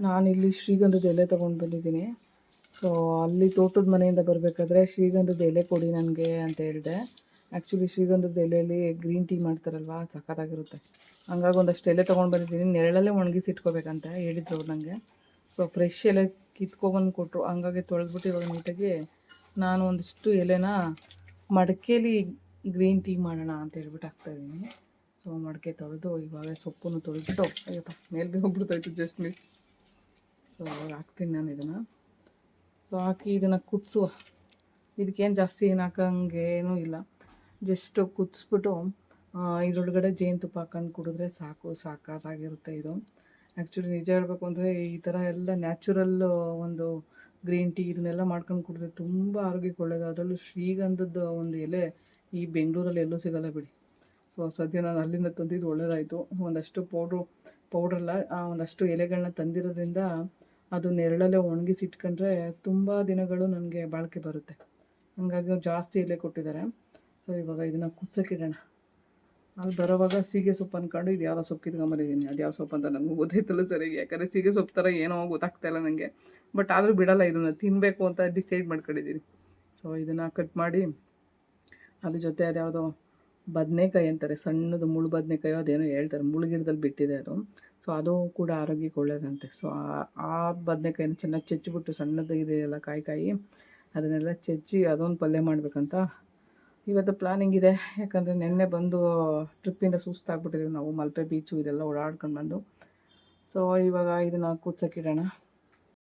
ನಾನಿಲ್ಲಿ ಶ್ರೀಗಂಧದ ಎಲೆ ತೊಗೊಂಡು ಬಂದಿದ್ದೀನಿ. ಸೊ ಅಲ್ಲಿ ತೋಟದ ಮನೆಯಿಂದ ಬರಬೇಕಾದ್ರೆ ಶ್ರೀಗಂಧದ ಎಲೆ ಕೊಡಿ ನನಗೆ ಅಂತ ಹೇಳಿದೆ. ಆ್ಯಕ್ಚುಲಿ ಶ್ರೀಗಂಧದ ಎಲೆಯಲ್ಲಿ ಗ್ರೀನ್ ಟೀ ಮಾಡ್ತಾರಲ್ವ, ಸಖತ್ತಾಗಿರುತ್ತೆ. ಹಂಗಾಗಿ ಒಂದಷ್ಟು ಎಲೆ ತೊಗೊಂಡು ಬಂದಿದ್ದೀನಿ. ನೆರಳಲ್ಲೇ ಒಣಗಿಸಿ ಇಟ್ಕೋಬೇಕಂತ ಹೇಳಿದ್ರು ಅವ್ರು ನನಗೆ. ಸೊ ಫ್ರೆಶ್ ಎಲೆ ಕಿತ್ಕೊಬಂದು ಕೊಟ್ಟರು. ಹಂಗಾಗಿ ತೊಳೆದ್ಬಿಟ್ಟು ಇವಾಗ ನೀಟಾಗಿ ನಾನು ಒಂದಿಷ್ಟು ಎಲೆನ ಮಡಿಕೇಲಿ ಗ್ರೀನ್ ಟೀ ಮಾಡೋಣ ಅಂತ ಹೇಳ್ಬಿಟ್ಟು ಹಾಕ್ತಾಯಿದ್ದೀನಿ. ಸೊ ಮಡಿಕೆ ತೊಳೆದು ಇವಾಗ ಸೊಪ್ಪನ್ನು ತೊಳೆದ್ಬಿಟ್ಟು, ಅಯ್ಯಪ್ಪ ಮೇಲೆ ಹೋಗ್ಬಿಡ್ತಾಯಿತ್ತು ಜಸ್ಟ್ ಮಿಸ್. ಸೊ ಹಾಕ್ತೀನಿ ನಾನು ಇದನ್ನು. ಸೊ ಹಾಕಿ ಇದನ್ನು ಕುದಿಸುವ. ಇದಕ್ಕೇನು ಜಾಸ್ತಿ ಏನು ಹಾಕಂಗೇನೂ ಇಲ್ಲ, ಜಸ್ಟ್ ಕುದಿಸ್ಬಿಟ್ಟು ಇದರೊಳಗಡೆ ಜೇನುತುಪ್ಪ ಹಾಕೊಂಡು ಕುಡಿದ್ರೆ ಸಾಕು, ಸಾಕಾಗಿರುತ್ತೆ ಇದು. ಆ್ಯಕ್ಚುಲಿ ನಿಜ ಹೇಳಬೇಕು ಅಂದರೆ ಈ ಥರ ಎಲ್ಲ ನ್ಯಾಚುರಲ್ ಒಂದು ಗ್ರೀನ್ ಟೀ ಇದನ್ನೆಲ್ಲ ಮಾಡ್ಕೊಂಡು ಕುಡಿದ್ರೆ ತುಂಬ ಆರೋಗ್ಯಕ್ಕೆ ಒಳ್ಳೆಯದು. ಅದರಲ್ಲೂ ಶ್ರೀಗಂಧದ ಒಂದು ಎಲೆ ಈ ಬೆಂಗಳೂರಲ್ಲಿ ಎಲ್ಲೂ ಸಿಗೋಲ್ಲ ಬಿಡಿ. ಸೊ ಸದ್ಯ ನಾನು ಅಲ್ಲಿಂದ ತಂದಿದ್ದು ಒಳ್ಳೆಯದಾಯಿತು. ಒಂದಷ್ಟು ಪೌಡ್ರಲ್ಲ ಒಂದಷ್ಟು ಎಲೆಗಳನ್ನ ತಂದಿರೋದ್ರಿಂದ ಅದು ನೆರಳಲ್ಲೇ ಒಣಗಿಸಿ ಇಟ್ಕೊಂಡ್ರೆ ತುಂಬ ದಿನಗಳು ನನಗೆ ಬಾಳಿಕೆ ಬರುತ್ತೆ. ಹಾಗಾಗಿ ಜಾಸ್ತಿ ಎಲೆ ಕೊಟ್ಟಿದ್ದಾರೆ. ಸೊ ಇವಾಗ ಇದನ್ನು ಕುದಿಸೋಕ್ಕಿಡೋಣ. ಅಲ್ಲಿ ಬರೋವಾಗ ಸೀಗೆ ಸೊಪ್ಪು ಅಂದ್ಕೊಂಡು ಇದು ಯಾವ ಸೊಪ್ಪು ಕಿತ್ಕೊಂಬಂದಿದ್ದೀನಿ. ಅದು ಯಾವ ಸೊಪ್ಪು ಅಂತ ನನಗೂ ಗೊತ್ತಾಯ್ತಲ್ಲ ಸರಿಯಾಗಿ, ಯಾಕಂದರೆ ಸೀಗೆ ಸೊಪ್ಪು ಥರ ಏನೋ ಗೊತ್ತಾಗ್ತಾಯಿಲ್ಲ ನನಗೆ. ಬಟ್ ಆದರೂ ಬಿಡೋಲ್ಲ, ಇದನ್ನು ತಿನ್ನಬೇಕು ಅಂತ ಡಿಸೈಡ್ ಮಾಡ್ಕೊಂಡಿದ್ದೀನಿ. ಸೊ ಇದನ್ನು ಕಟ್ ಮಾಡಿ ಅದ್ರ ಜೊತೆ ಅದು ಯಾವುದೋ ಬದನೆಕಾಯಿ ಅಂತಾರೆ, ಸಣ್ಣದು ಮುಳ್ಳು ಬದನೆಕಾಯಿ ಅದೇನೋ ಹೇಳ್ತಾರೆ, ಮುಳ್ಳುಗಿಡದಲ್ಲಿ ಬಿಟ್ಟಿದೆ ಅದು. ಸೊ ಅದು ಕೂಡ ಆರೋಗ್ಯಕ್ಕೆ ಒಳ್ಳೆಯದಂತೆ. ಸೊ ಆ ಬದನೆಕಾಯಿನ ಚೆನ್ನಾಗಿ ಚೆಚ್ಚಿಬಿಟ್ಟು ಸಣ್ಣದು ಇದೆಯಲ್ಲ ಕಾಯಿ ಅದನ್ನೆಲ್ಲ ಚೆಚ್ಚಿ ಅದೊಂದು ಪಲ್ಯ ಮಾಡಬೇಕಂತ ಇವತ್ತು ಪ್ಲಾನಿಂಗ್ ಇದೆ. ಯಾಕಂದರೆ ನಿನ್ನೆ ಬಂದು ಟ್ರಿಪ್ಪಿಂದ ಸುಸ್ತಾಗ್ಬಿಟ್ಟಿದ್ದೀವಿ ನಾವು, ಮಲ್ಪೆ ಬೀಚು ಇದೆಲ್ಲ ಓಡಾಡ್ಕೊಂಡು ಬಂದು. ಸೊ ಇವಾಗ ಇದನ್ನು ಕುದಿಸೋಕ್ಕಿಡೋಣ.